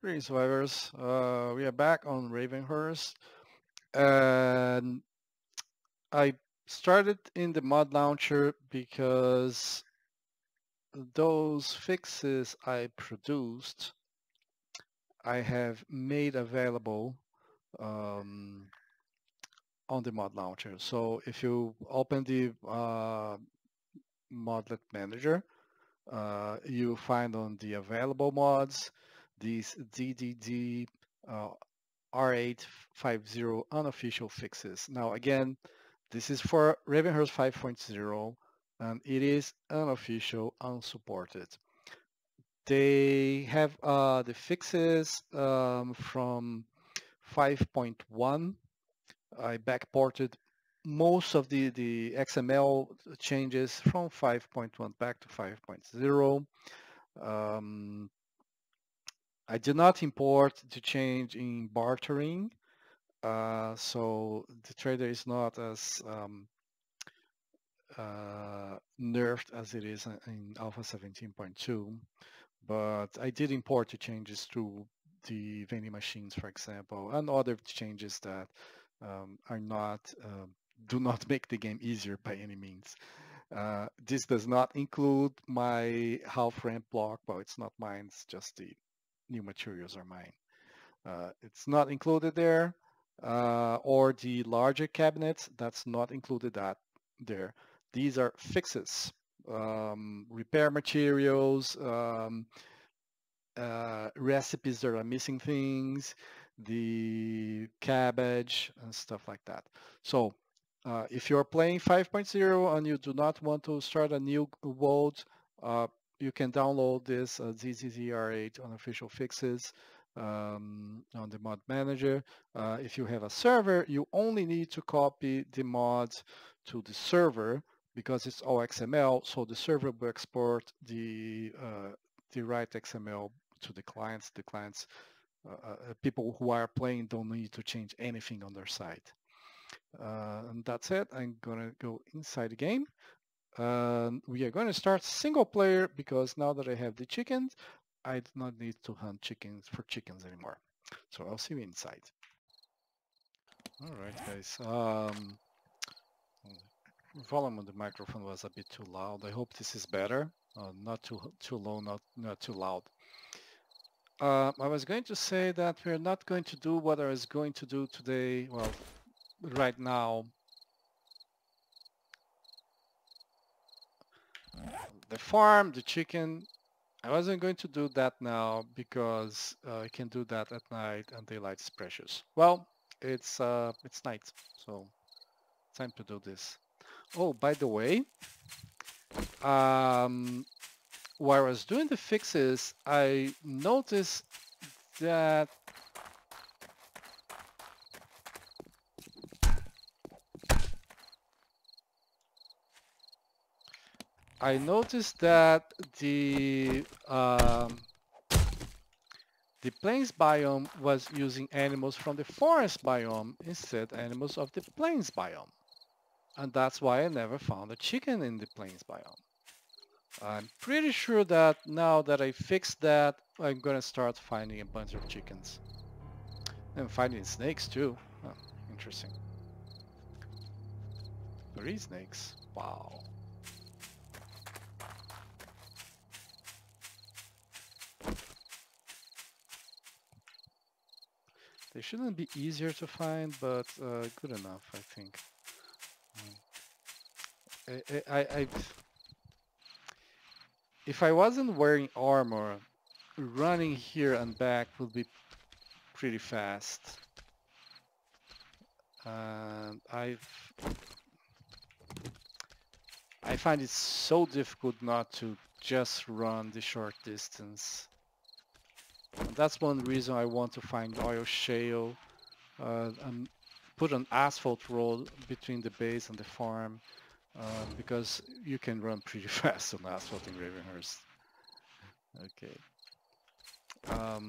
Greetings, survivors. We are back on Ravenhearst, and I started in the mod launcher because those fixes I produced, I have made available um, on the mod launcher. So if you open the modlet manager, you find on the available mods these DDD R850 unofficial fixes. Now again, this is for Ravenhearst 5.0 and it is unofficial, unsupported. They have the fixes from 5.1. I backported most of the XML changes from 5.1 back to 5.0. I did not import the change in bartering, so the trader is not as nerfed as it is in Alpha 17.2, but I did import the changes to the vending machines, for example, and other changes that are not do not make the game easier by any means. This does not include my half ramp block. Well, it's not mine. It's just the new materials are mine. It's not included there, or the larger cabinets. That's not included there. These are fixes, repair materials, recipes that are missing things, the cabbage and stuff like that. So if you're playing 5.0 and you do not want to start a new world, you can download this ZZZR8 unofficial fixes on the mod manager. If you have a server, you only need to copy the mods to the server because it's all XML, so the server will export the right XML to the clients. The clients, people who are playing don't need to change anything on their site. And that's it. I'm gonna go inside the game. We are going to start single player because now that I have the chickens, I do not need to hunt chickens for chickens anymore. So I'll see you inside. All right, guys. Volume on the microphone was a bit too loud. I hope this is better. Not too low, not too loud. I was going to say that we're not going to do what I was going to do today. Well, right now. The farm, the chicken, I wasn't going to do that now because I can do that at night and daylight is precious. Well, it's night, so time to do this. Oh, by the way, while I was doing the fixes, I noticed that the plains biome was using animals from the forest biome instead animals of the plains biome. And that's why I never found a chicken in the plains biome. I'm pretty sure that now that I fixed that, I'm gonna start finding a bunch of chickens. And finding snakes too. Oh, interesting. 3 snakes. Wow. They shouldn't be easier to find, but good enough, I think. If I wasn't wearing armor, running here and back would be pretty fast. And I find it so difficult not to just run the short distance. And that's one reason I want to find oil shale and put an asphalt road between the base and the farm because you can run pretty fast on asphalt in Ravenhearst. Okay. I'll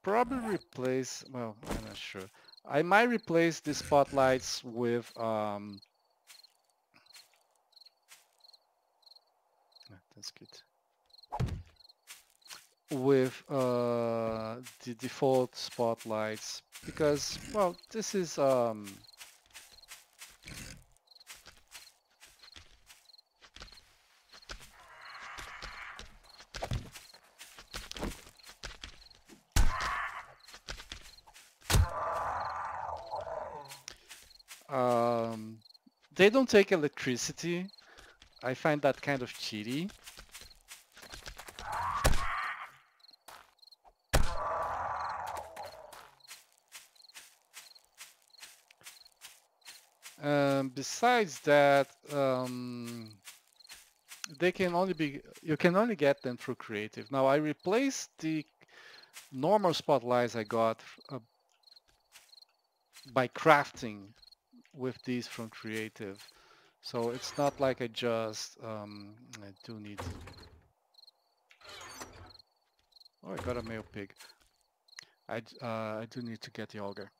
probably replace, well, I'm not sure. I might replace the spotlights with that's good. with the default spotlights because, well, this is um, they don't take electricity. I find that kind of cheaty. Besides that, they can only be you can only get them through creative. Now I replaced the normal spotlights I got by crafting with these from creative. So it's not like I just I do need. Oh, I got a male pig. I do need to get the auger.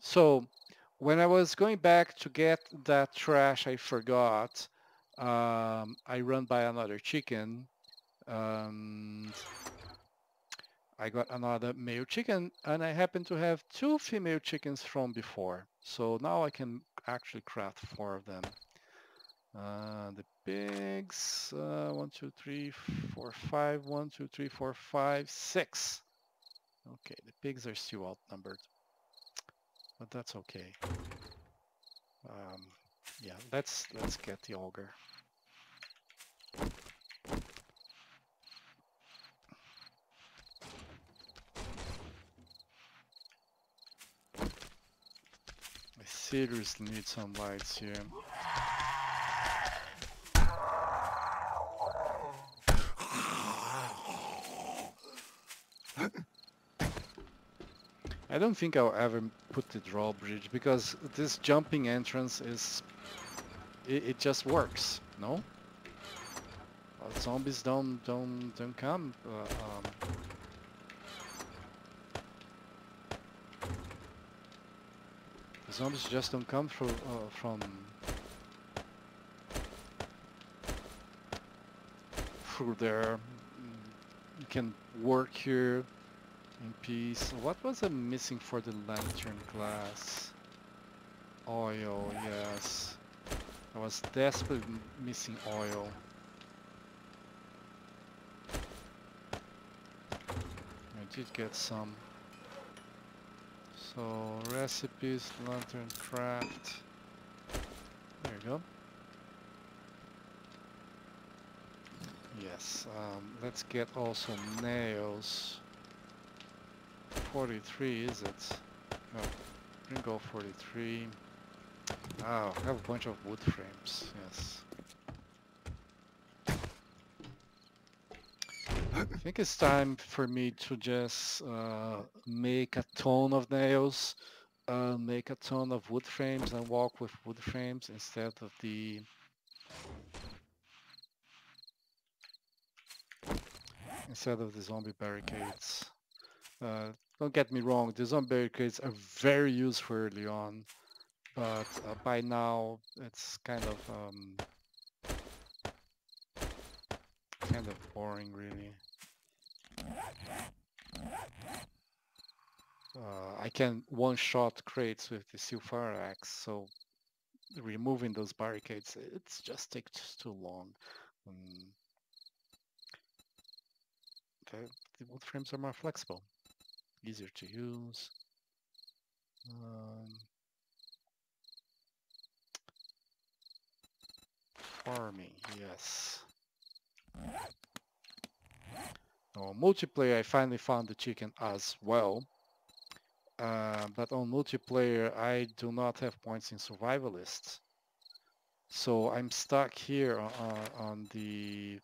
So when I was going back to get that trash I forgot, I run by another chicken. Um, I got another male chicken, and I happen to have two female chickens from before. So now I can actually craft four of them. The pigs, 1, 2, 3, 4, 5, 1, 2, 3, 4, 5, 6. Okay, the pigs are still outnumbered, but that's okay. Yeah, let's get the auger. I seriously need some lights here. I don't think I'll ever put the drawbridge because this jumping entrance is it just works, no? Zombies don't come. The zombies just don't come from through there. You can work here in peace. What was I missing for the lantern glass? Oil, yes. I was desperately missing oil. I did get some. So recipes, lantern craft. There you go. Yes, let's get also nails. 43 is it? No, bring go 43. Oh, I have a bunch of wood frames, yes. I think it's time for me to just make a ton of nails, make a ton of wood frames and walk with wood frames instead of the zombie barricades. Don't get me wrong, the zombie barricades are very useful early on, but by now it's kind of boring, really. I can one-shot crates with the steel fire axe, so removing those barricades, it just takes too long. Um, the wood frames are more flexible, easier to use. Farming, yes. On multiplayer, I finally found the chicken as well. But on multiplayer, I do not have points in survivalists. So I'm stuck here on the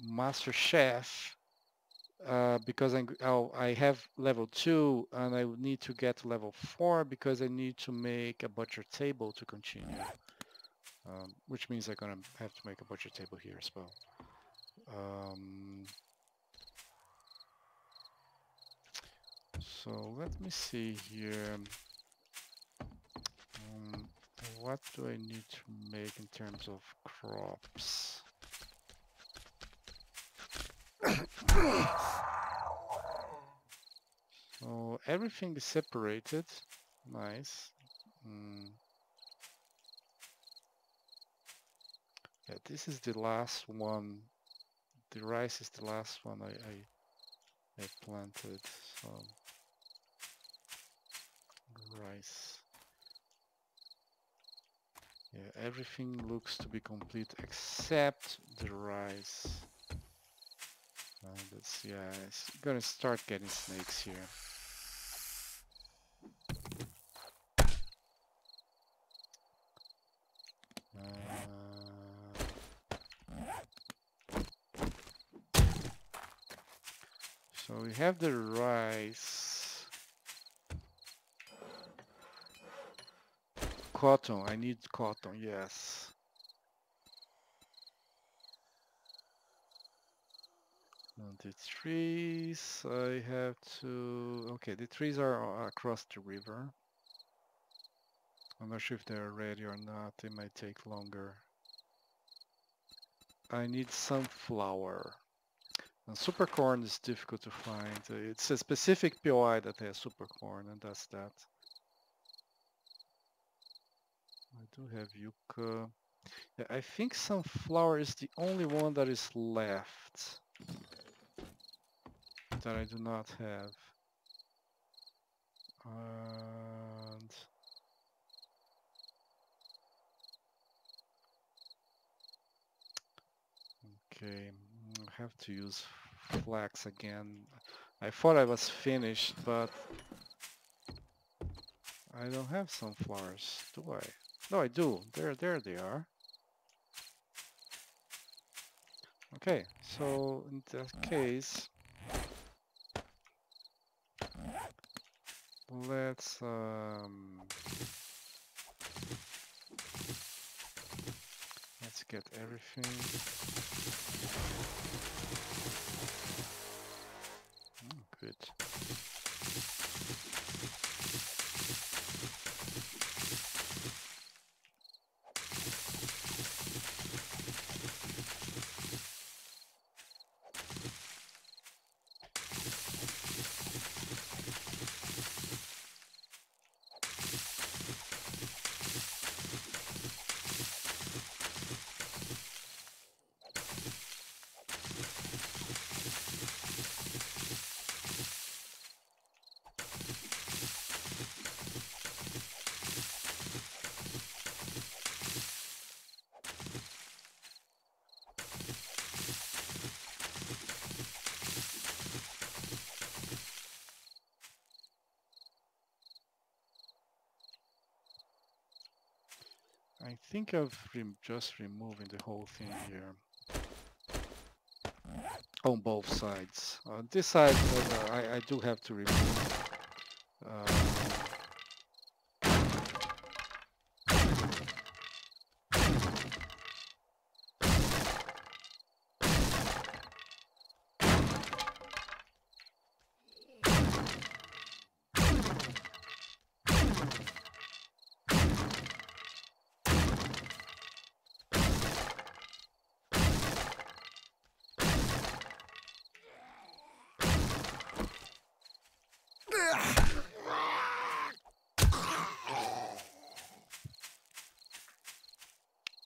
Master Chef because I have level 2 and I need to get to level 4 because I need to make a butcher table to continue. Which means I'm gonna have to make a butcher table here as well. So let me see here. What do I need to make in terms of crops? everything is separated. Nice. Yeah, this is the last one. The rice is the last one I planted. So rice. Yeah, everything looks to be complete except the rice. Yeah, it's gonna start getting snakes here. So we have the rice. Cotton, I need cotton, yes. And the trees, I have to... Okay, the trees are across the river. I'm not sure if they're ready or not. They might take longer. I need sunflower. And super corn is difficult to find. It's a specific POI that has super corn, and that's that. I do have yucca. Yeah, I think sunflower is the only one that is left that I do not have. And okay, I have to use flax again. I thought I was finished, but I don't have sunflowers, do I? No, I do. There they are. Okay, so in that case, let's get everything. Good. I think of just removing the whole thing here on both sides. On this side, I do have to remove.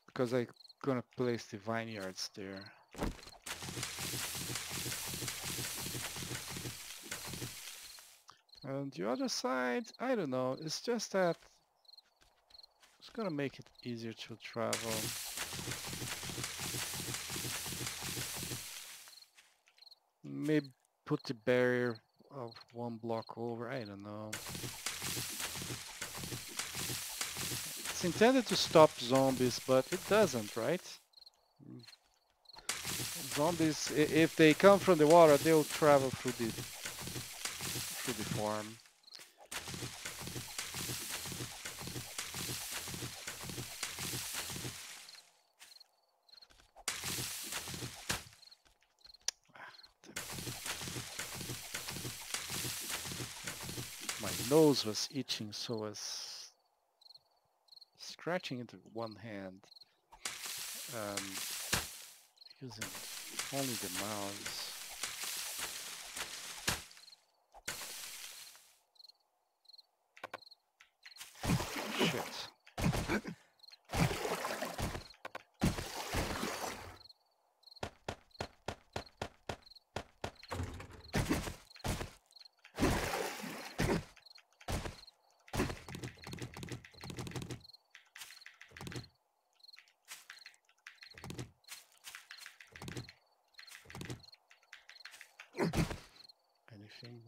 Because I'm gonna place the vineyards there. And the other side, I don't know, it's just that it's gonna make it easier to travel. Maybe put the barrier of one block over, I don't know. It's intended to stop zombies, but it doesn't, right? Zombies, if they come from the water, they'll travel through the farm. My nose was itching, so I was scratching into one hand, using only the mouse.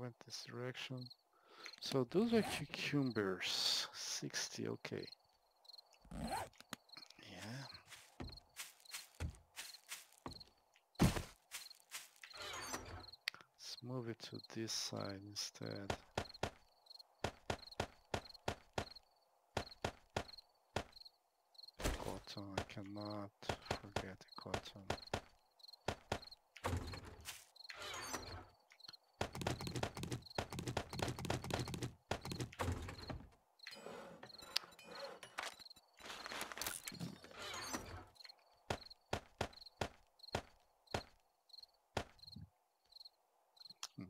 went this direction. So those are cucumbers. 60, okay. Yeah. Let's move it to this side instead. Cotton, I cannot forget the cotton.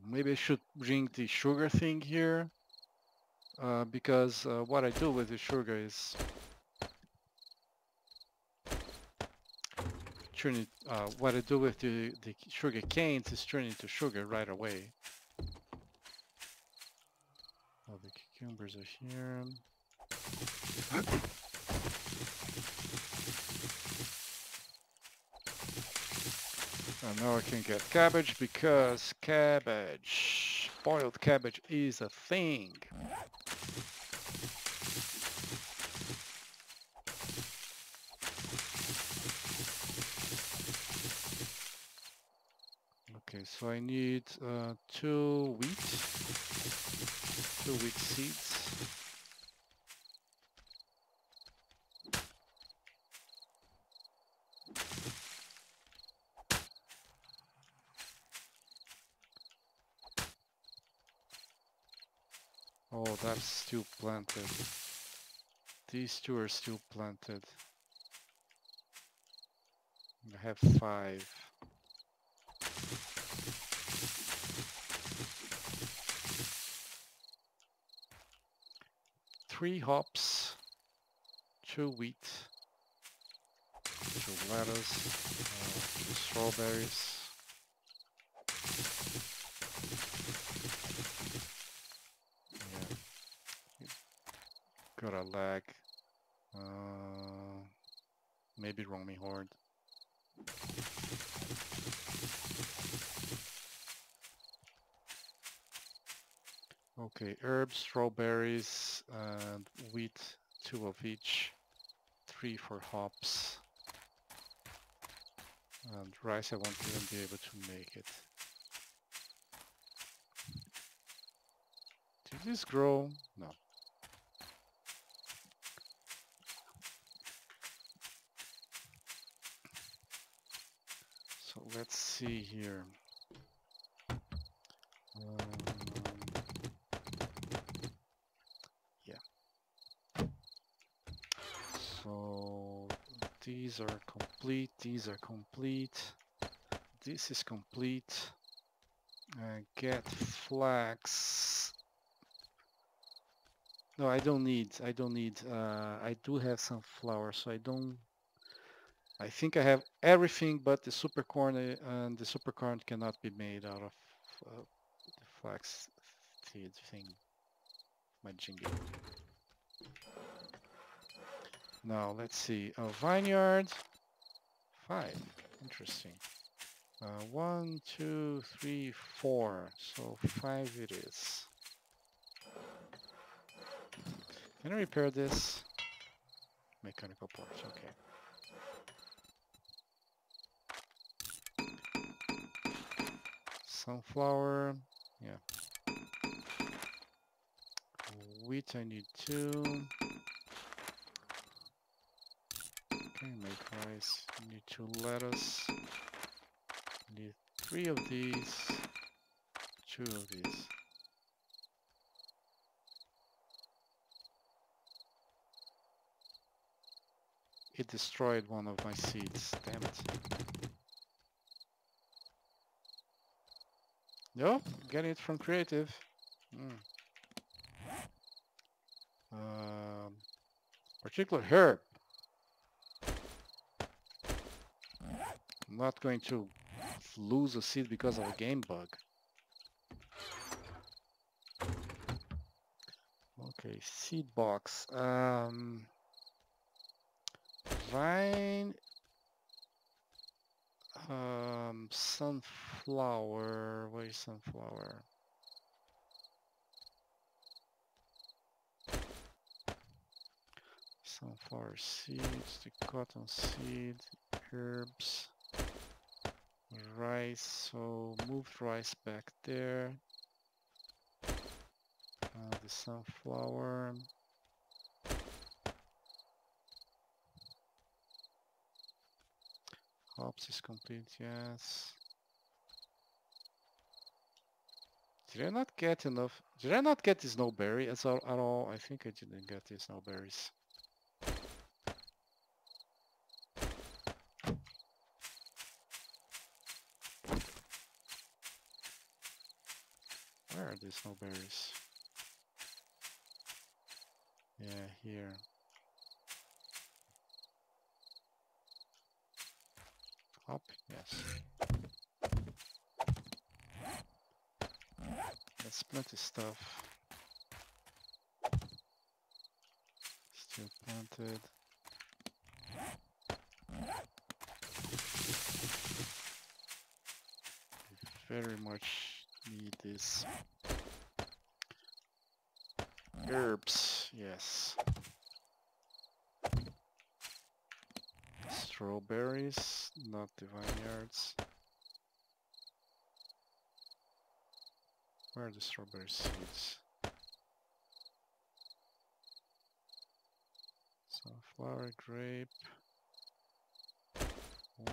Maybe I should bring the sugar thing here, because what I do with the sugar is turn it. What I do with the sugar canes is turn it into sugar right away. Oh, the cucumbers are here. And now I can get cabbage because cabbage, boiled cabbage is a thing. Okay, so I need two wheat seeds. Oh, that's still planted. These two are still planted. I have 5. Three hops, 2 wheat, 2 lettuce, 2 strawberries. Yeah, got a lag. Maybe roaming horde. Okay, herbs, strawberries, and wheat, 2 of each, 3 for hops. And rice I won't even be able to make it. Did this grow? No. So let's see here. Yeah. So these are complete. These are complete. This is complete. Get flax. No, I don't need. I do have some flour, so I think I have everything but the supercorn, and the supercorn cannot be made out of the flax seed thing. My jingle. Now let's see. A vineyard. 5. Interesting. 1, 2, 3, 4. So 5 it is. Can I repair this? Mechanical parts. Okay. Sunflower. Yeah. Wheat I need 2. Okay, make rice. Need 2 lettuce. Need 3 of these. 2 of these. It destroyed one of my seeds. Damn it. Nope, getting it from creative. Particular herb. I'm not going to lose a seed because of a game bug. Okay, seed box. Vine. Sunflower. Where is sunflower? Sunflower seeds, the cotton seed, herbs, rice. So move rice back there. The sunflower. Hops is complete, yes. Did I not get enough? Did I not get the snowberry at all? I think I didn't get the snowberries. Where are the snowberries? Yeah, here. Hop, yes. That's plenty stuff. Still planted. Very much need this. Herbs, yes. Strawberries, not the vineyards. Where are the strawberry seeds? Sunflower, grape.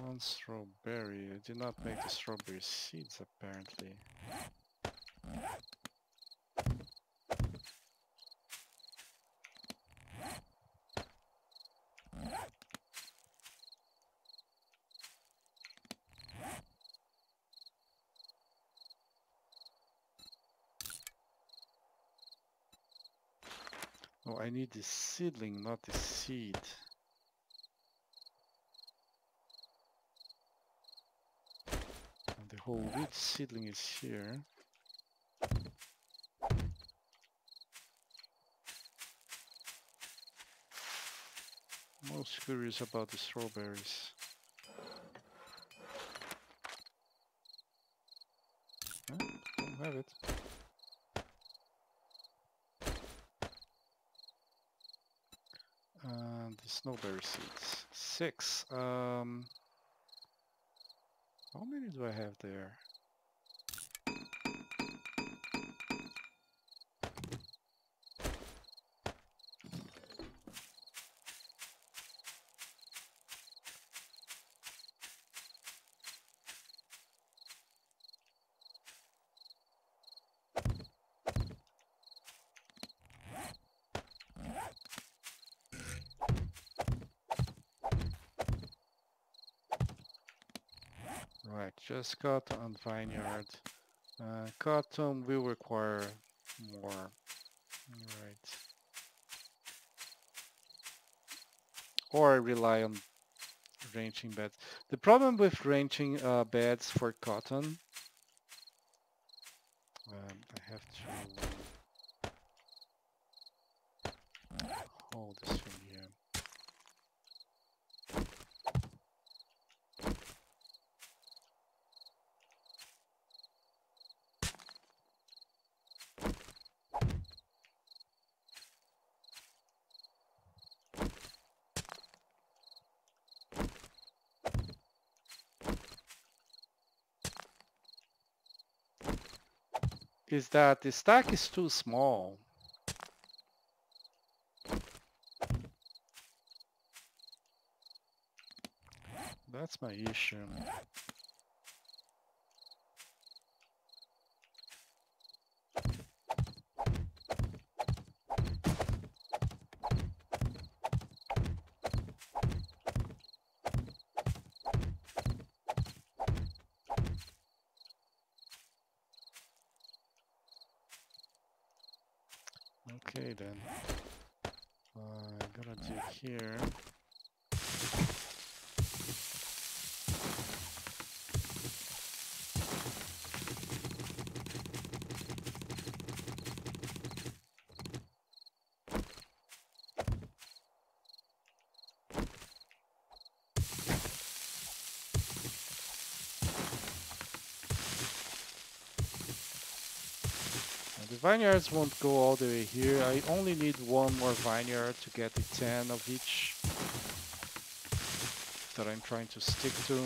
One strawberry. I did not make the strawberry seeds apparently. Oh, I need the seedling, not the seed. And the whole wheat seedling is here. Most curious about the strawberries. Huh? Don't have it. And the snowberry seeds. 6. How many do I have there? Right, just cotton and vineyard. Cotton will require more. Right. Or I rely on ranching beds. The problem with ranching beds for cotton, I have to hold this thing here. Is that the stack is too small. That's my issue. Okay then. I'm gonna dig here. The vineyards won't go all the way here. I only need one more vineyard to get the 10 of each that I'm trying to stick to.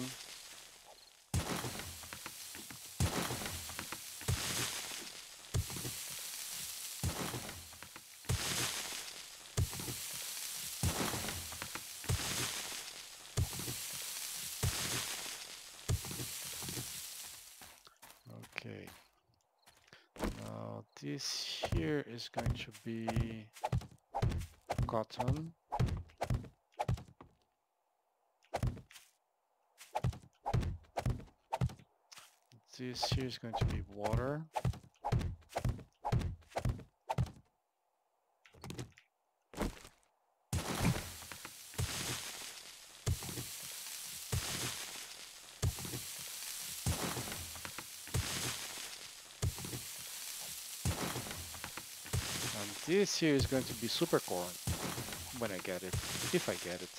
Okay. Now this here is going to be cotton. This here is going to be water. And this here is going to be super corn when I get it, if I get it.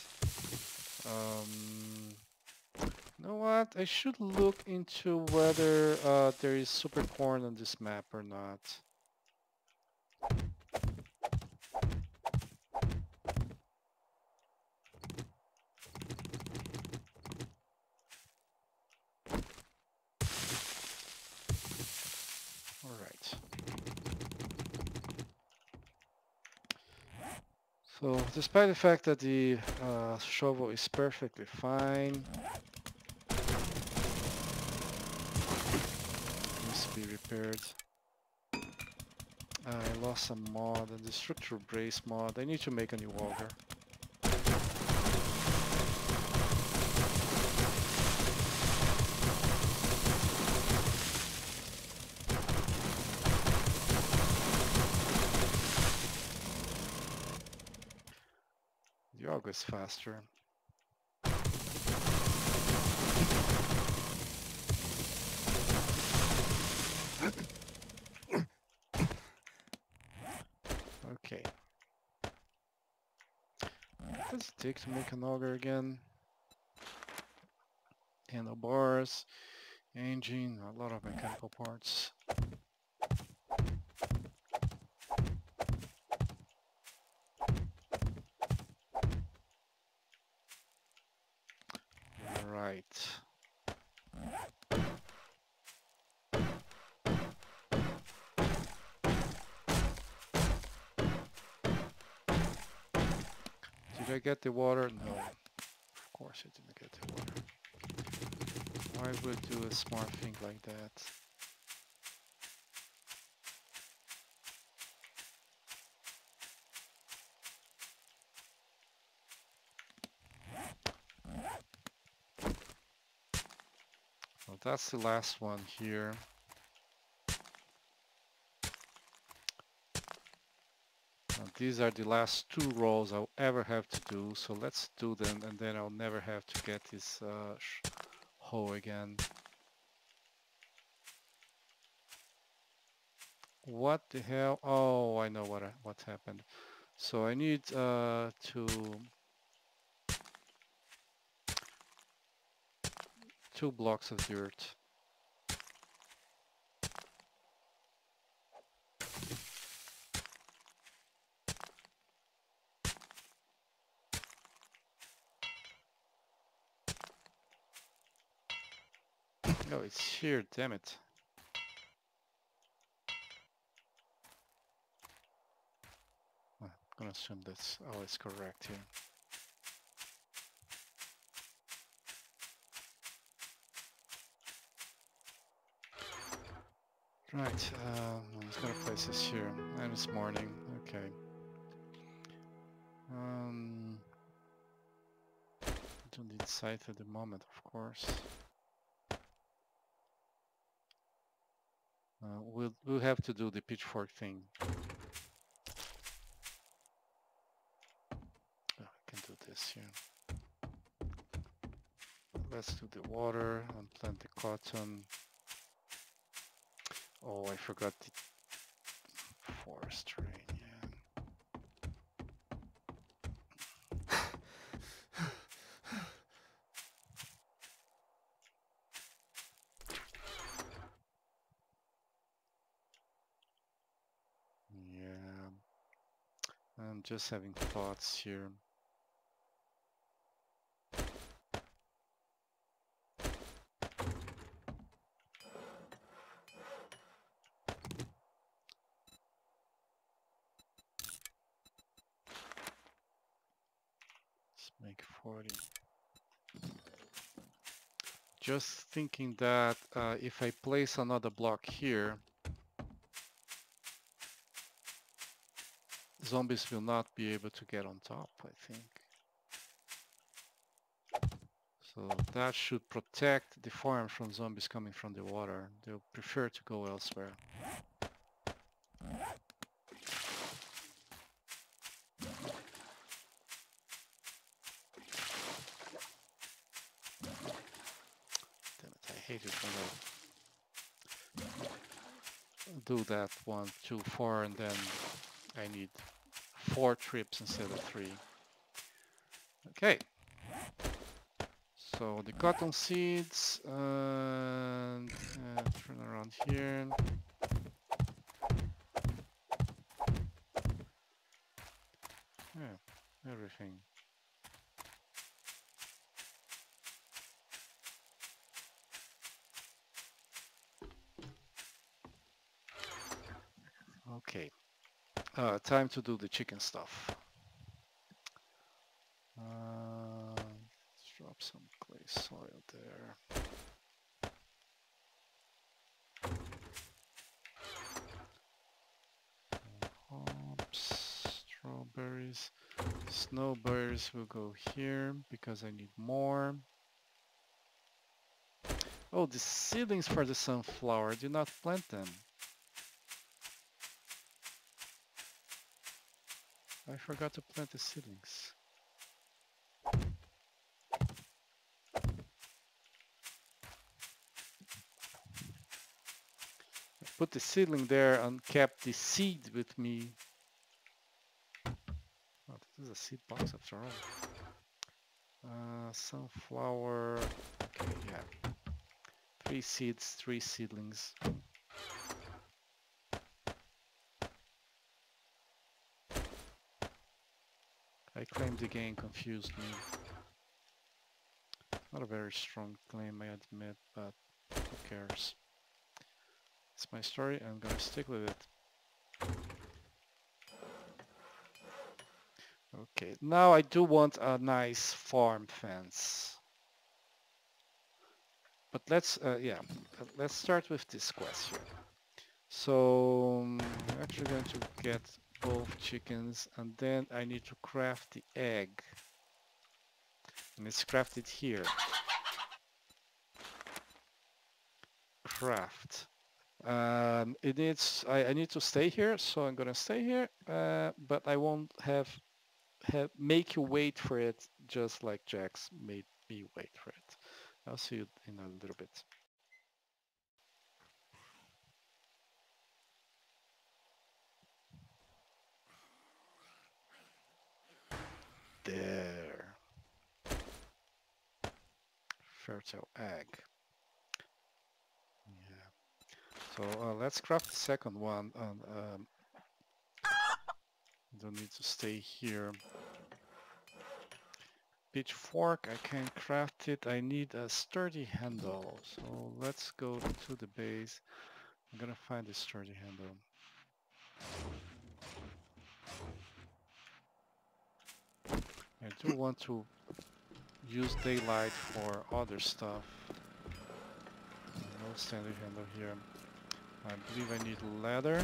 You know what? I should look into whether there is super corn on this map or not. All right. So, despite the fact that the shovel is perfectly fine, needs to be repaired. I lost some mod and the structural brace mod. I need to make a new auger. The auger is faster. Okay. What does it take to make an auger again? Handlebars, engine, a lot of mechanical parts. Right. Did I get the water? No. Of course I didn't get the water. Why would I do a smart thing like that? Well, that's the last one here. And these are the last 2 rows I'll ever have to do, so let's do them and then I'll never have to get this hoe again. What the hell? Oh, I know what happened. So I need two blocks of dirt. No, it's here, damn it. I'm gonna assume that's always correct here. Right, I'm just gonna place this here, and it's morning, okay. Don't need site at the moment, of course. We'll have to do the pitchfork thing. Oh, I can do this here. Let's do the water and plant the cotton. Oh, I forgot the forestry. I'm just having thoughts here. Let's make 40. Just thinking that if I place another block here, zombies will not be able to get on top, I think. So that should protect the farm from zombies coming from the water. They'll prefer to go elsewhere. Damn it, I hate it when I do that one too far and then I need 4 trips instead of 3. Okay. So the cotton seeds and turn around here. Yeah, everything. Okay. Time to do the chicken stuff. Let's drop some clay soil there. Hops, strawberries, snowberries will go here because I need more. Oh, the seedlings for the sunflower, I did not plant them. I forgot to plant the seedlings. I put the seedling there and kept the seed with me. Oh, this is a seed box after all. Sunflower, okay, yeah. 3 seeds, 3 seedlings. I claim the game confused me. Not a very strong claim, I admit, but who cares? It's my story, I'm gonna stick with it. Okay, now I do want a nice farm fence. But let's, let's start with this quest here. So, I'm actually going to get both chickens, and then I need to craft the egg. And it's crafted here. Craft. It needs, I need to stay here, so I'm gonna stay here, but I won't make you wait for it just like Jax made me wait for it. I'll see you in a little bit. There. Fertile egg. Yeah. So let's craft the second one. Don't need to stay here. Pitchfork, I can craft it. I need a sturdy handle. So let's go to the base. I'm gonna find a sturdy handle. I do want to use daylight for other stuff. No standard handle here. I believe I need leather.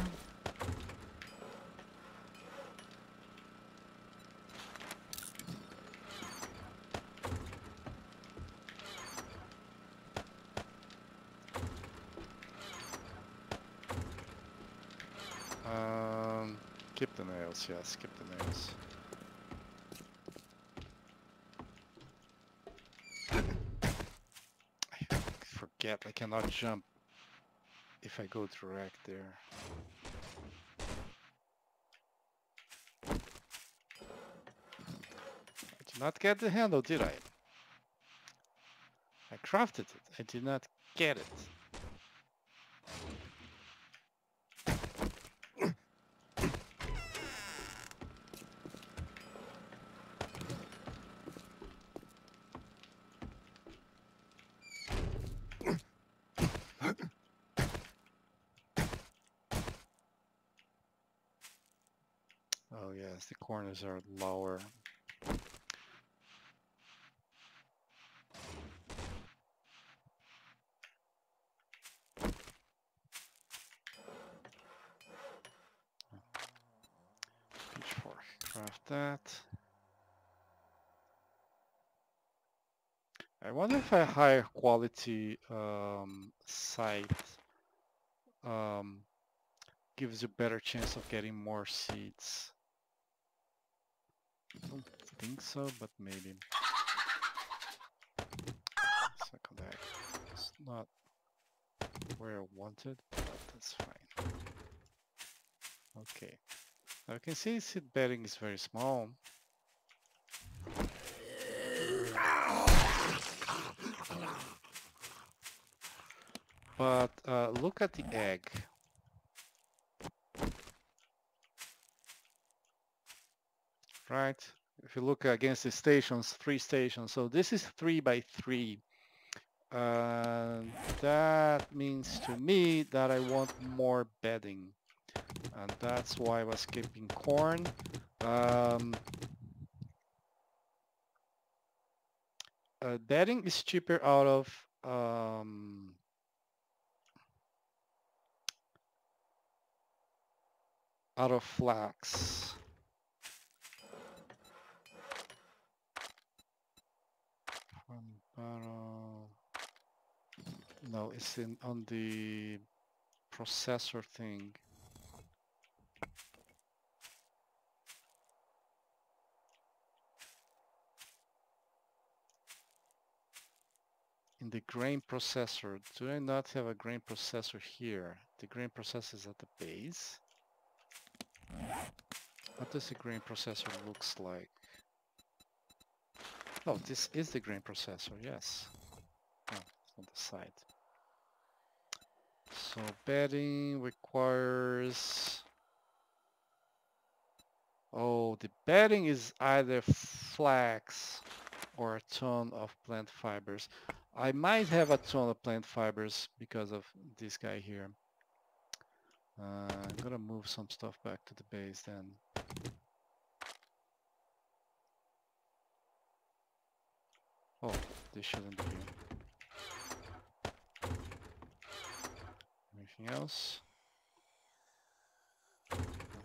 Keep the nails, yes, keep the nails. I forget I cannot jump if I go direct there. I did not get the handle, did I? I crafted it. I did not get it. since the corners are lower. Pitchfork, craft that. I wonder if a higher quality site gives you better chance of getting more seeds. I don't think so, but maybe. Second egg. It's not where I wanted, but that's fine. Okay. Now you can see seed bedding is very small. But look at the egg. Right? If you look against the stations, 3 stations. So this is 3 by 3. That means to me that I want more bedding. And that's why I was skipping corn. Bedding is cheaper out of flax. No, it's on the processor thing. In the grain processor. Do I not have a grain processor here? The grain processor is at the base. What does the grain processor looks like? Oh, this is the grain processor, yes. Oh, it's on the side. So bedding requires... Oh, the bedding is either flax or a ton of plant fibers. I might have a ton of plant fibers because of this guy here. I'm gonna move some stuff back to the base then. Oh, this shouldn't be here. Anything else? I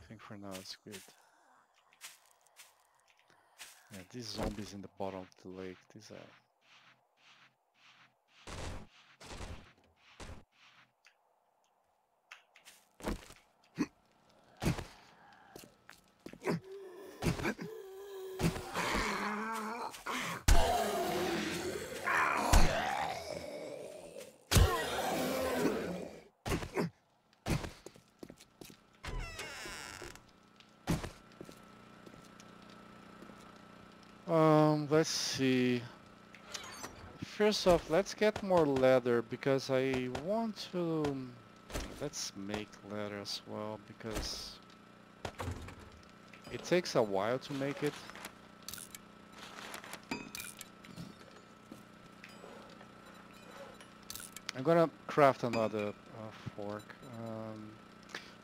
think for now it's good. Yeah, these zombies in the bottom of the lake, these are... Let's see. First off, let's get more leather because I want to... Let's make leather as well because it takes a while to make it. I'm gonna craft another fork.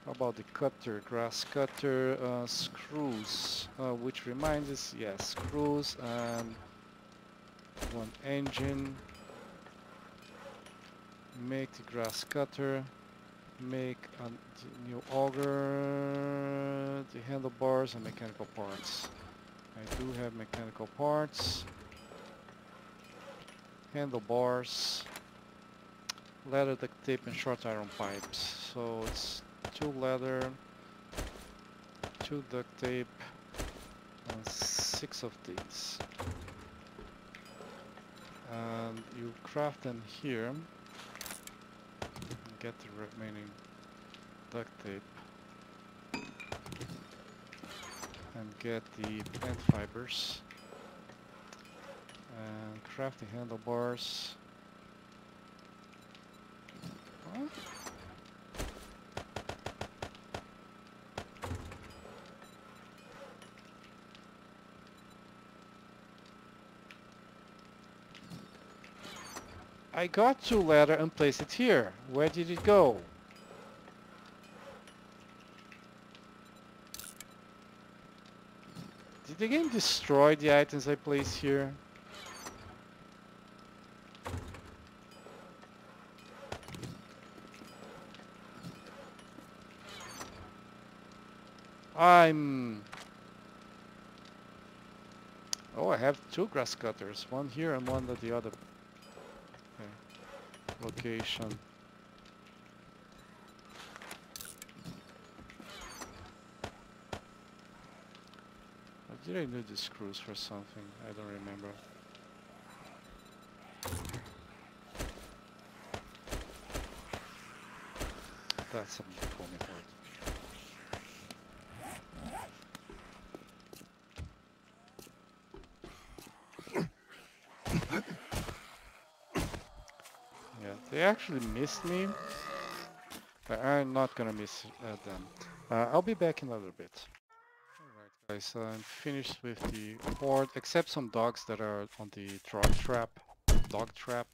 How about the cutter, grass cutter, screws, which reminds us, yes, screws and one engine. Make the grass cutter, make a new auger, the handlebars and mechanical parts. I do have mechanical parts, handlebars, leather, duct tape and short iron pipes. So it's 2 leather, 2 duct tape, and 6 of these. And you craft them here, and get the remaining duct tape, and get the plant fibers, and craft the handlebars. Huh? I got 2 leather and placed it here. Where did it go? Did the game destroy the items I placed here? Oh, I have two grass cutters. One here and one at the other location. Or did I need the screws for something? I don't remember. That's a foamy part. Yeah, they actually missed me. But I'm not gonna miss them. I'll be back in a little bit. Alright guys, I'm finished with the horde, except some dogs that are on the dog trap.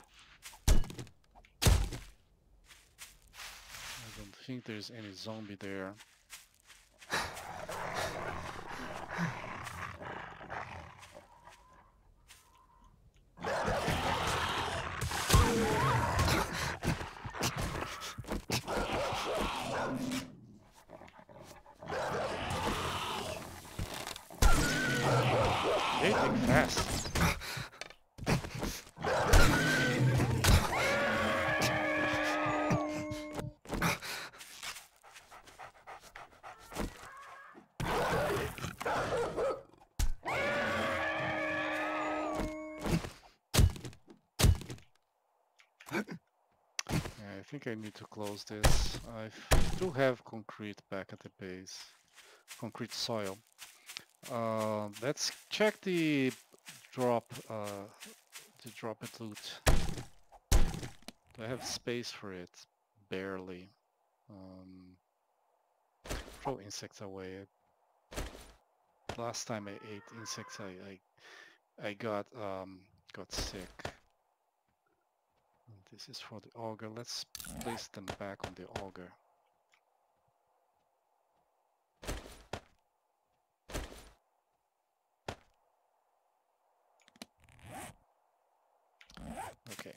I don't think there's any zombie there. They dig fast. I think I need to close this. I do have concrete back at the base. Concrete soil. Let's check the drop it loot. Do I have space for it? Barely. Throw insects away. Last time I ate insects, I got sick. And this is for the auger. Let's place them back on the auger. Okay.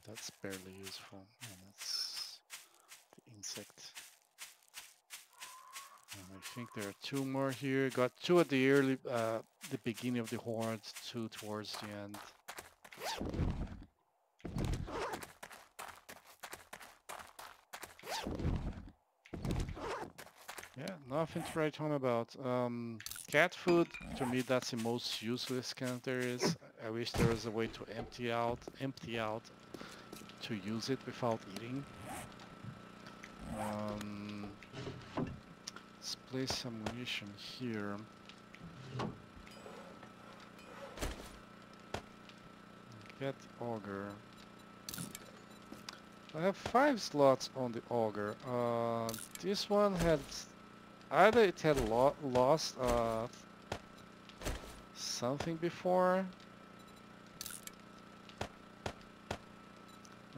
That's barely useful. And that's the insect. And I think there are two more here. Got two at the beginning of the horde, two towards the end. Yeah, nothing to write home about. Cat food, to me, that's the most useless kind there is. I wish there was a way to empty out to use it without eating. Let's place some munition here. Get the auger. I have 5 slots on the auger. This one had either it had lost something before.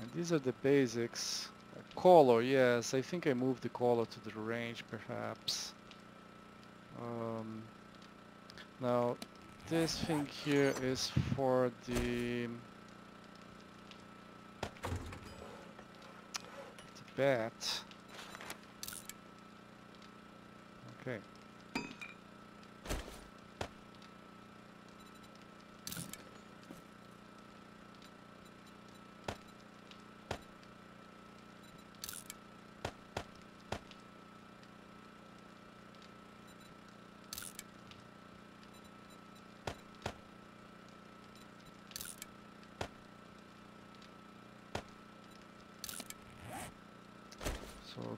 And these are the basics. Color, yes, I think I moved the color to the range perhaps. Now this thing here is for the bat. Okay. So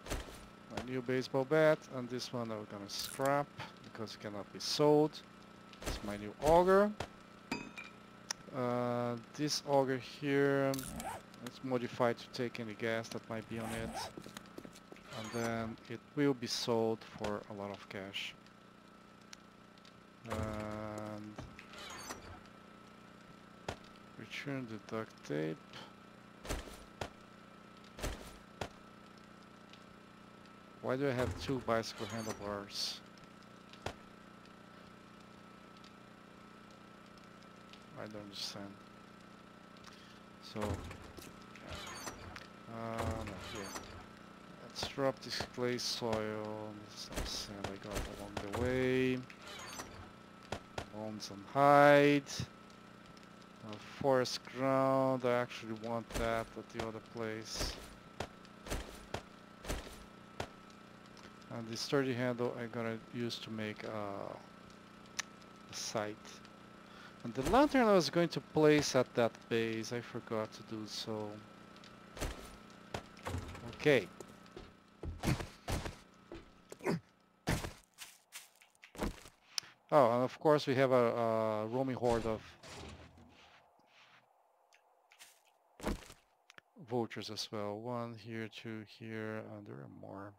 my new baseball bat and this one I'm gonna scrap because it cannot be sold. It's my new auger. This auger here, let's modify it to take any gas that might be on it. And then it will be sold for a lot of cash. And return the duct tape. Why do I have two bicycle handlebars? I don't understand. So, no, here. Let's drop this clay soil, some sand I got along the way, bones and hide, forest ground. I actually want that at the other place. And the sturdy handle I'm gonna use to make a site. And the lantern I was going to place at that base, I forgot to do so. Okay. Oh, and of course we have a roaming horde of vultures as well. One here, two here, and there are more.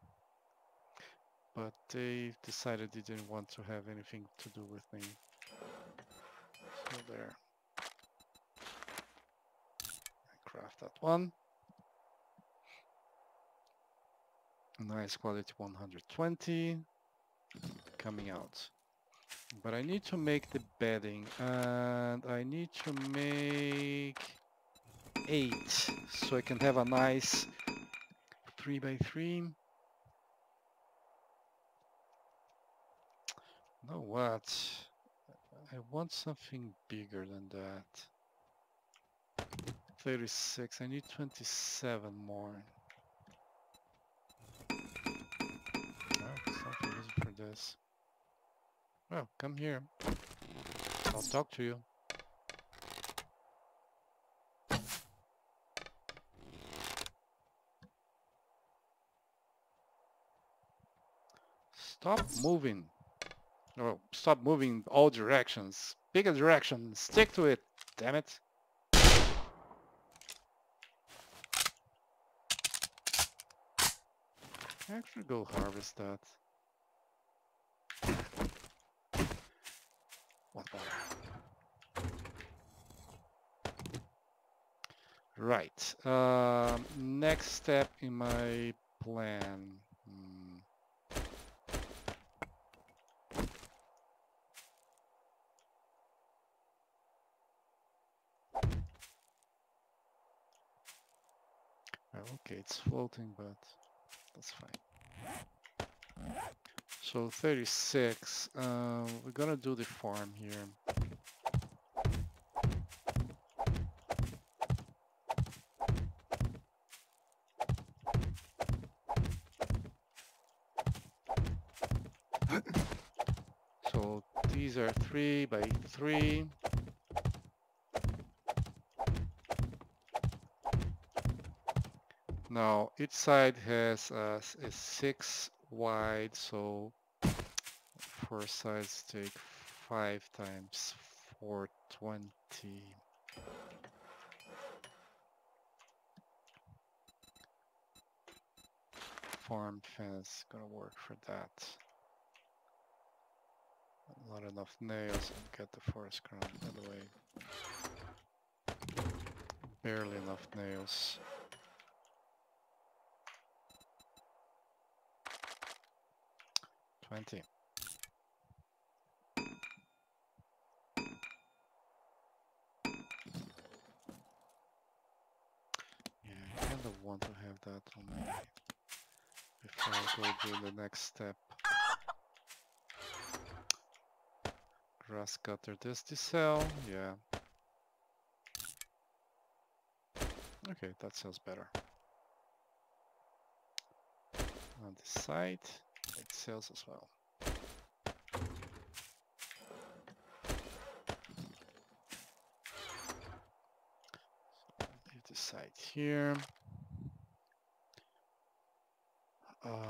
But they decided they didn't want to have anything to do with me. So there. I craft that one. Nice quality 120 coming out. But I need to make the bedding, and I need to make 8 so I can have a nice 3x3. Know what? I want something bigger than that. 36. I need 27 more. Oh, something used for this. Well, come here. I'll talk to you. Stop moving. Oh, stop moving all directions. Pick a direction. Stick to it. Damn it. Actually, go harvest that. One more. Right. Next step in my plan. Okay, it's floating, but that's fine. So 36. We're gonna do the farm here. So these are 3x3. Now each side has a 6 wide, so 4 sides take 5 times 420. Farm fence gonna work for that. Not enough nails and get the forest ground, by the way. Barely enough nails. $20. Yeah, I kind of want to have that on my before I go do the next step. Grass cutter, this the cell, yeah. Okay, that sounds better. On the side, it sells as well. So leave the side here. No,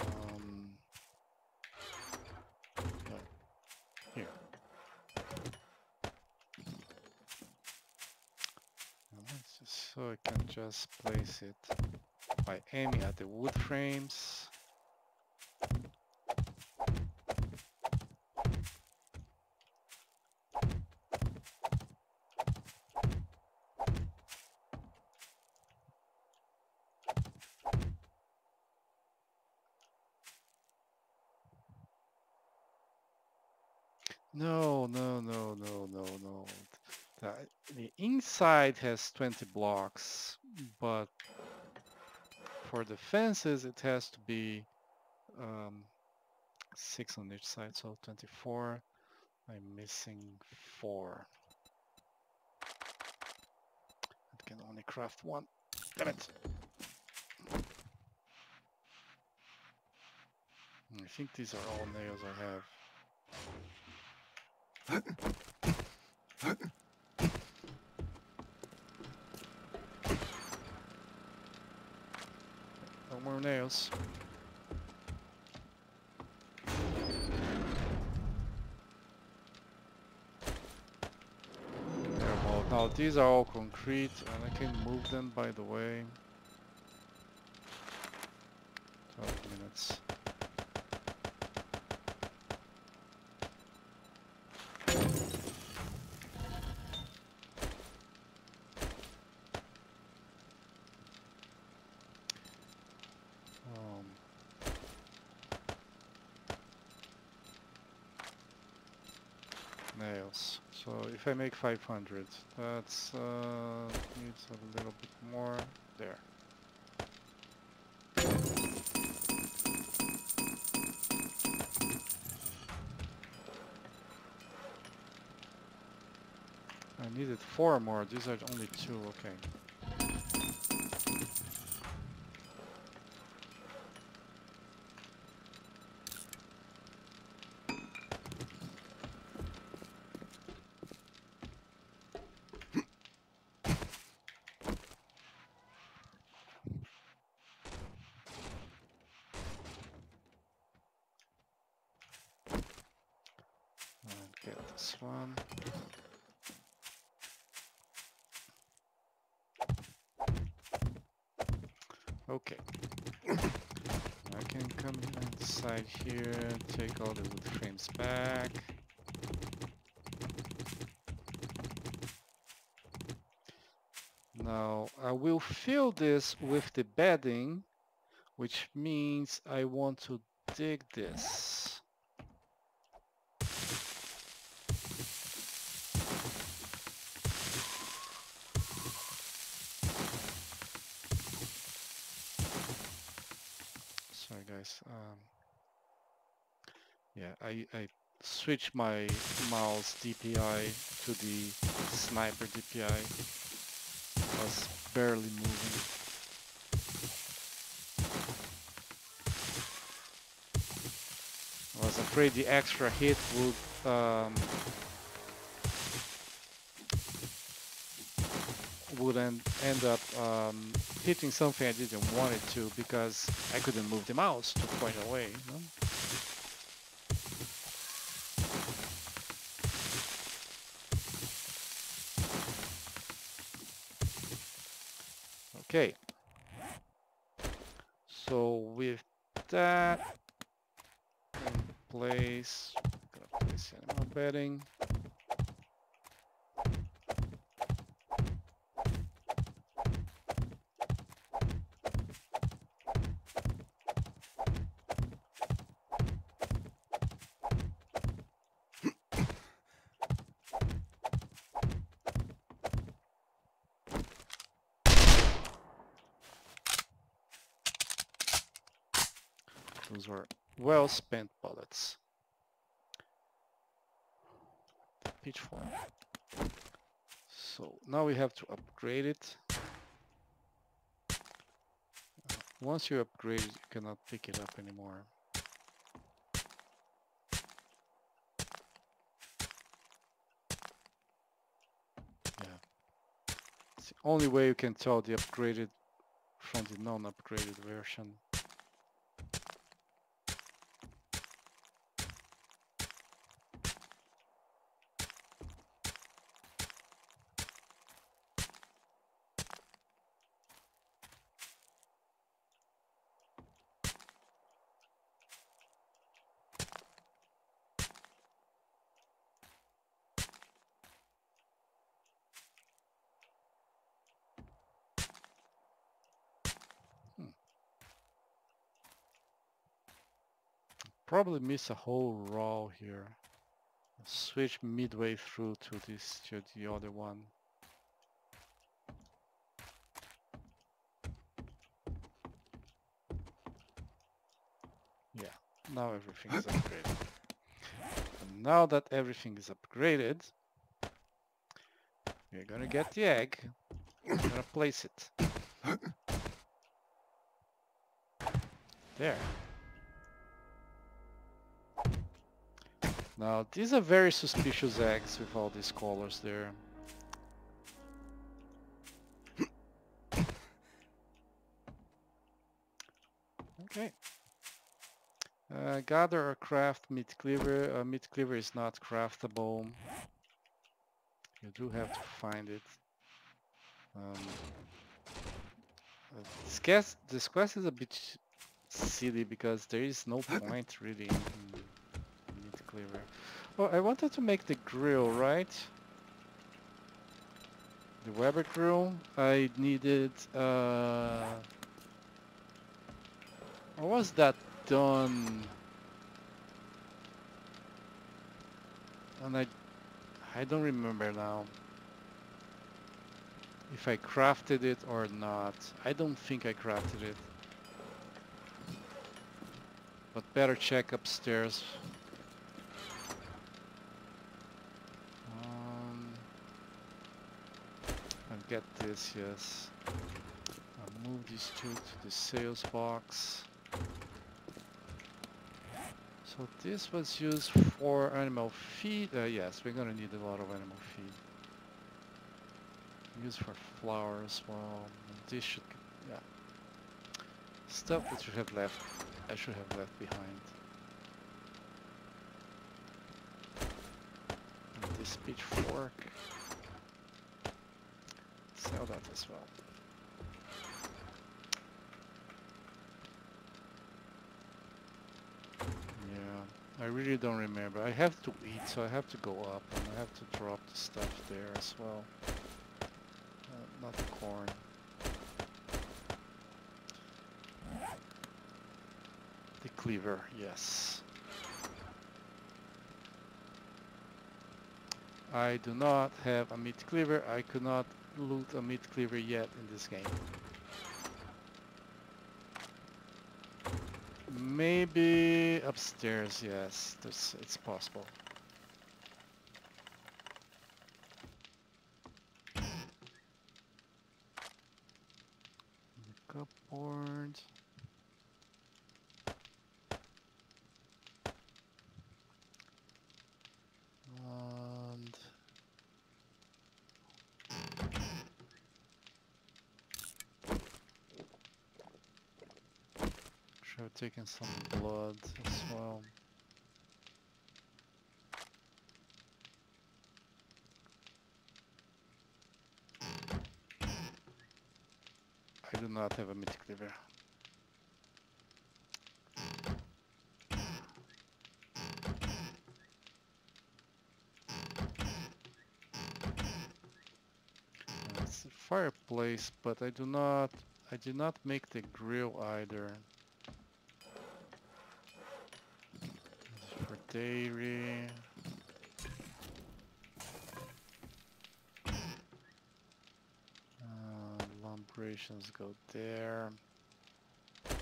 here. So I can just place it by aiming at the wood frames. No, no, no, no, no, no. The inside has 20 blocks, but for the fences it has to be 6 on each side, so 24. I'm missing 4. I can only craft 1. Damn it! I think these are all nails I have. No more nails. Well, now these are all concrete and I can move them, by the way. 12 minutes. Nails. So if I make 500, that's needs a little bit more. There. I needed 4 more. These are only 2. Okay. And get this one. Okay. I can come inside here, take all the wood frames back. Now I will fill this with the bedding, which means I want to dig this. Sorry guys. Yeah, I switched my mouse DPI to the sniper DPI. It was barely moving. I was afraid the extra hit would end up hitting something I didn't want it to, because I couldn't move the mouse to point away. You know? Okay. So with that in place, gonna place animal bedding. Those were well spent bullets. Pitchfork. So now we have to upgrade it. Once you upgrade it, you cannot pick it up anymore. Yeah. It's the only way you can tell the upgraded from the non-upgraded version. Probably miss a whole row here. Switch midway through to this to the other one. Yeah, now everything is upgraded. And now that everything is upgraded, we're gonna get the egg. We're gonna place it. There. Now, these are very suspicious eggs with all these colors there. Okay. Gather or craft meat cleaver. Meat cleaver is not craftable. You do have to find it. This quest is a bit silly because there is no point really in meat cleaver. Oh, I wanted to make the grill, right? The Weber grill. I needed. How was that done? And I don't remember now if I crafted it or not. I don't think I crafted it. But better check upstairs. I'll get this, yes. I'll move these two to the sales box. So this was used for animal feed. Yes, we're gonna need a lot of animal feed. Used for flour as well. And this should, yeah. Stuff that should have left. I should have left behind. And this pitchfork. Sell that as well. Yeah, I really don't remember. I have to eat, so I have to go up, and I have to drop the stuff there as well. Not the corn. The cleaver, yes. I do not have a meat cleaver. I could not loot a meat cleaver yet in this game. Maybe upstairs, yes. It's possible. Cupboard. And should have taken some blood as well. I do not have a meat cleaver. It's a fireplace, but I did not make the grill either. For dairy. Lumbrations go there. And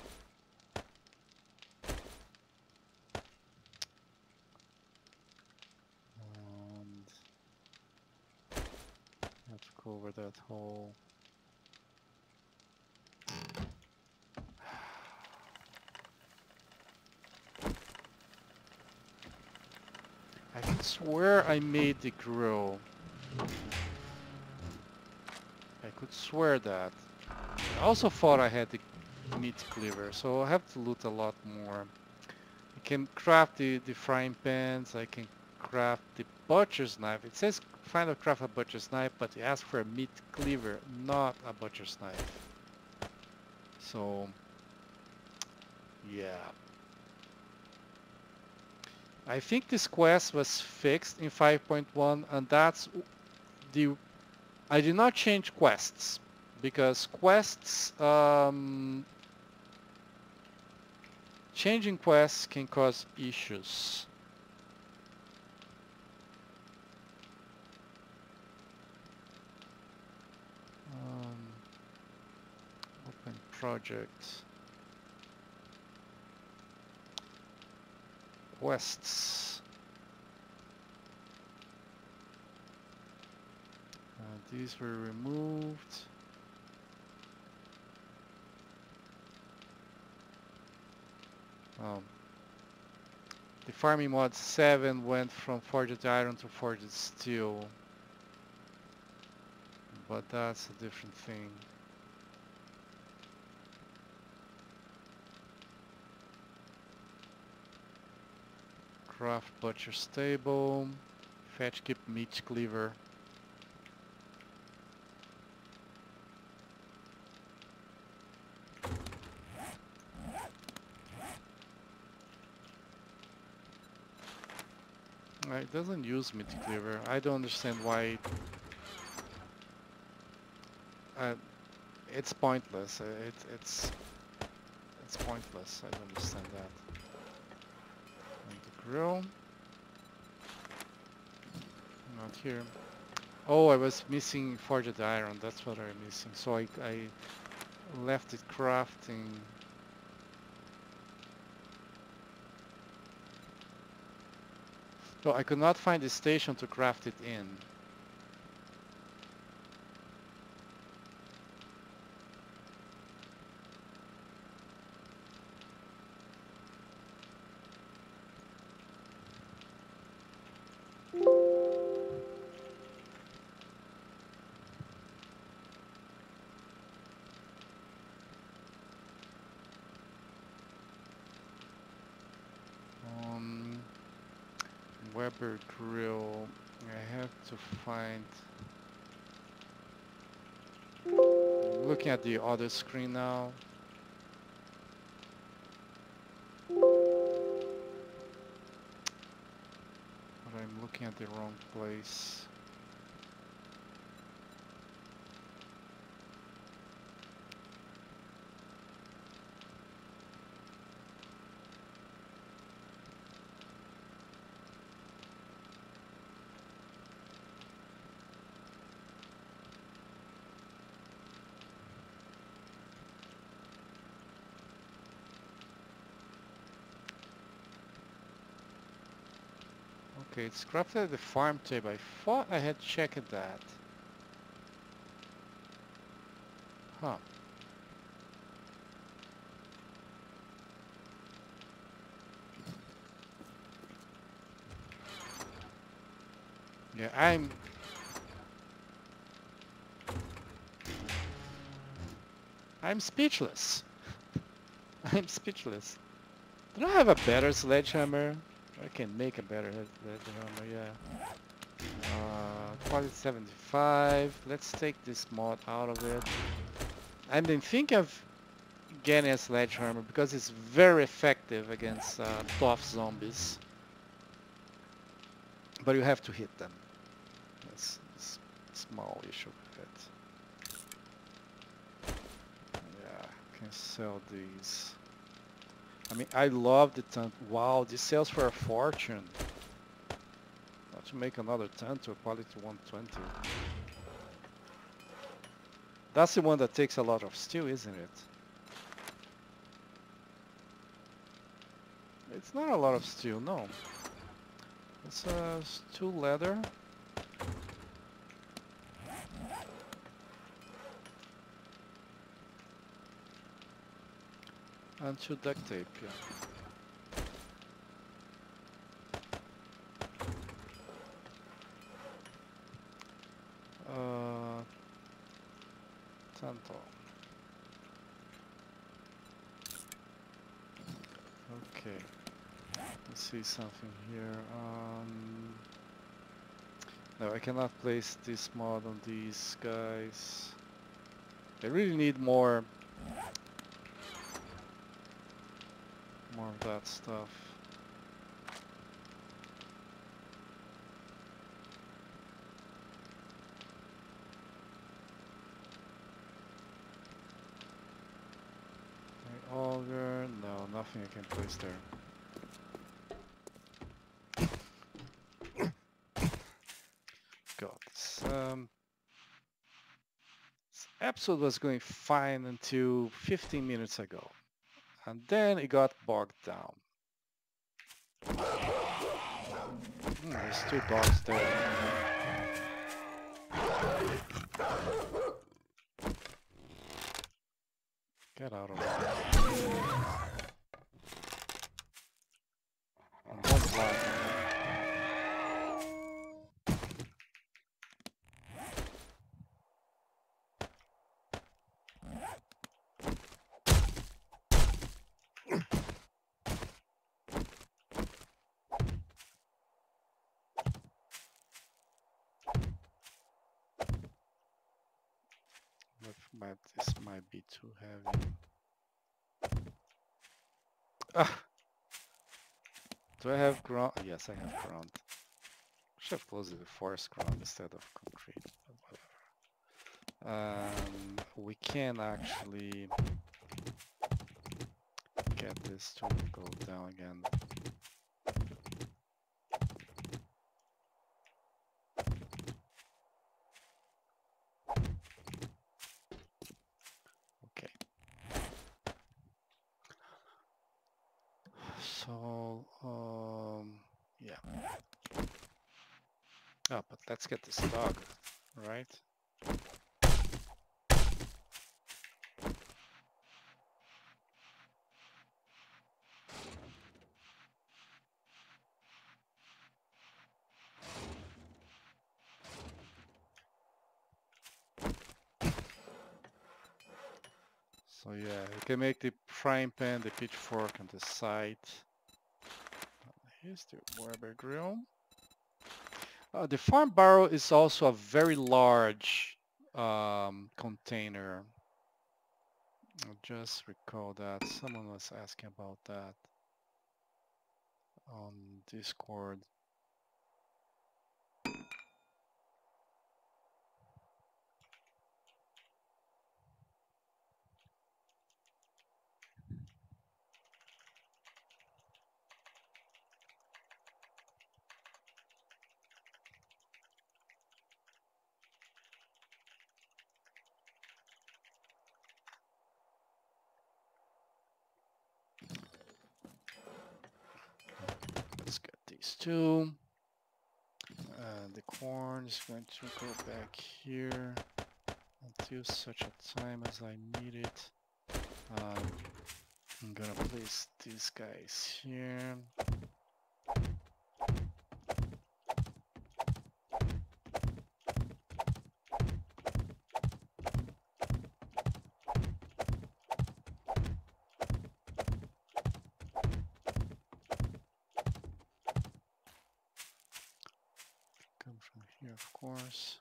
have to go over that hole. I could swear I made the grill. I could swear that. I also thought I had the meat cleaver, so I have to loot a lot more. I can craft the frying pans, I can craft the butcher's knife. It says find or craft a butcher's knife, but it asks for a meat cleaver, not a butcher's knife. So, yeah. I think this quest was fixed in 5.1, and that's the... I did not change quests, because quests... changing quests can cause issues. project. Quests. These were removed. The farming mod 7 went from forged iron to forged steel. But that's a different thing. Craft butcher stable. Fetch keep meat cleaver. It doesn't use meat cleaver. I don't understand why. It's pointless. It's pointless. I don't understand that. And the grill. Not here. Oh, I was missing forged iron. That's what I'm missing. So I left it crafting. So I could not find the station to craft it in. Weber grill. I have to find. I'm looking at the other screen now. But I'm looking at the wrong place. Okay, it's crafted at the farm table. I thought I had checked that. Huh. Yeah, I'm speechless. I'm speechless. Do I have a better sledgehammer? I can make a better sledgehammer, yeah. Quality 75. Let's take this mod out of it. I've been thinking of getting a sledgehammer because it's very effective against tough zombies. But you have to hit them. That's a small issue with it. Yeah, can sell these. I mean, I love the tent. Wow, this sells for a fortune. Not to make another tent to a quality 120. That's the one that takes a lot of steel, isn't it? It's not a lot of steel, no. It's 2 leather. And 2 duct tape, yeah. Tanto. Okay. Let's see something here. No, I cannot place this mod on these guys. I really need more of that stuff. Auger, no, nothing I can place there. Got this. episode was going fine until 15 minutes ago. And then it got bogged down. There's 2 dogs there. Get out of there. And don't block me. But this might be too heavy. Ah! Do I have ground? Yes, I have ground. Should have closed the forest ground instead of concrete, but whatever. We can actually get this to go down again. Okay. So, yeah. Oh, but let's get this dog, right? So yeah, you can make the frying pan, the pitchfork on the side. Here's the Weber grill. The farm barrel is also a very large container. I just recall that someone was asking about that on Discord. Let's get these 2. And the corn is going to go back here until such a time as I need it. I'm gonna place these guys here. Come from here, of course.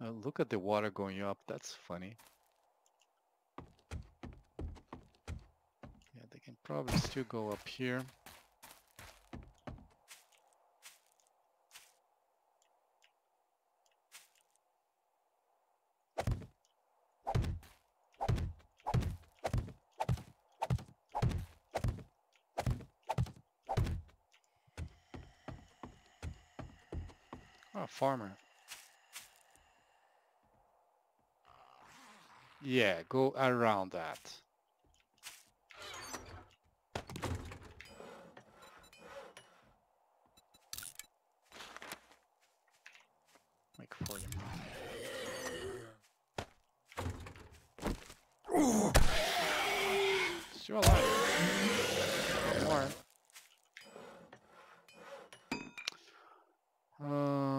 Look at the water going up. That's funny. Yeah, they can probably still go up here. Oh, farmer. Yeah, go around that. Make 40 more. Still alive. One more.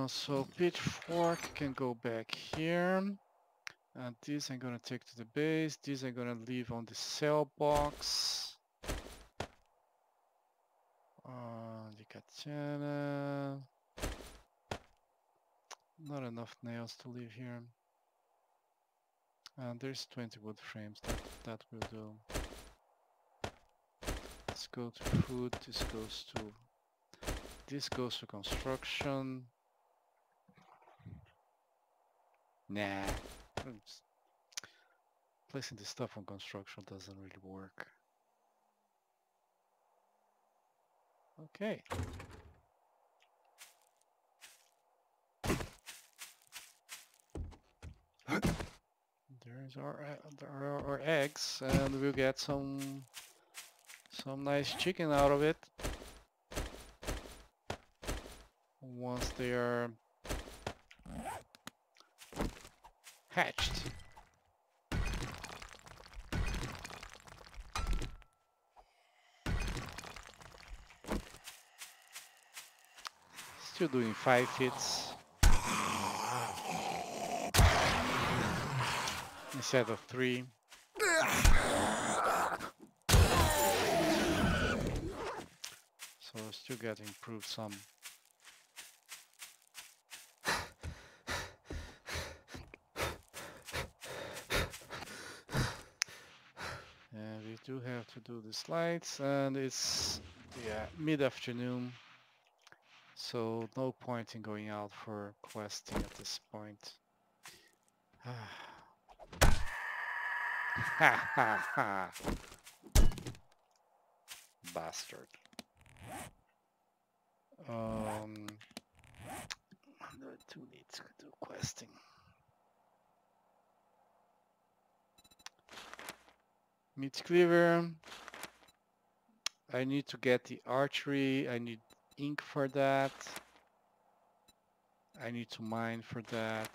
So pitchfork can go back here. And these I'm gonna take to the base. These I'm gonna leave on the cell box. The katana. Not enough nails to leave here. And there's 20 wood frames. That will do. Let's go to food. This goes to construction. Nah. Oops. Placing the stuff on construction doesn't really work. Okay. there are our eggs, and we'll get some nice chicken out of it once they are hatched. Still doing 5 hits instead of 3. So still getting improved some. And we do have to do the slides, and it's mid-afternoon, so no point in going out for questing at this point. Ha ha ha! Bastard. I do need to do questing. Meat cleaver. I need to get the archery. I need ink for that. I need to mine for that.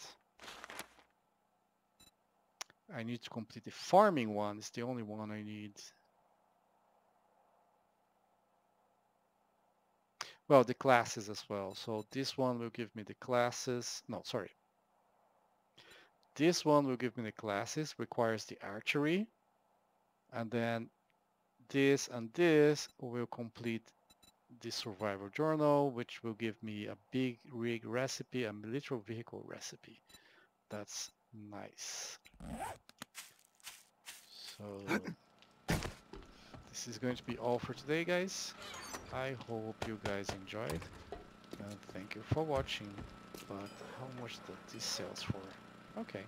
I need to complete the farming one. It's the only one I need. Well, the classes as well. So this one will give me the classes. No, sorry. This one will give me the classes, requires the archery. And then this and this will complete the survival journal, which will give me a big rig recipe, a military vehicle recipe. That's nice. So this is going to be all for today, guys. I hope you guys enjoyed, and thank you for watching. But how much does this sells for? Okay.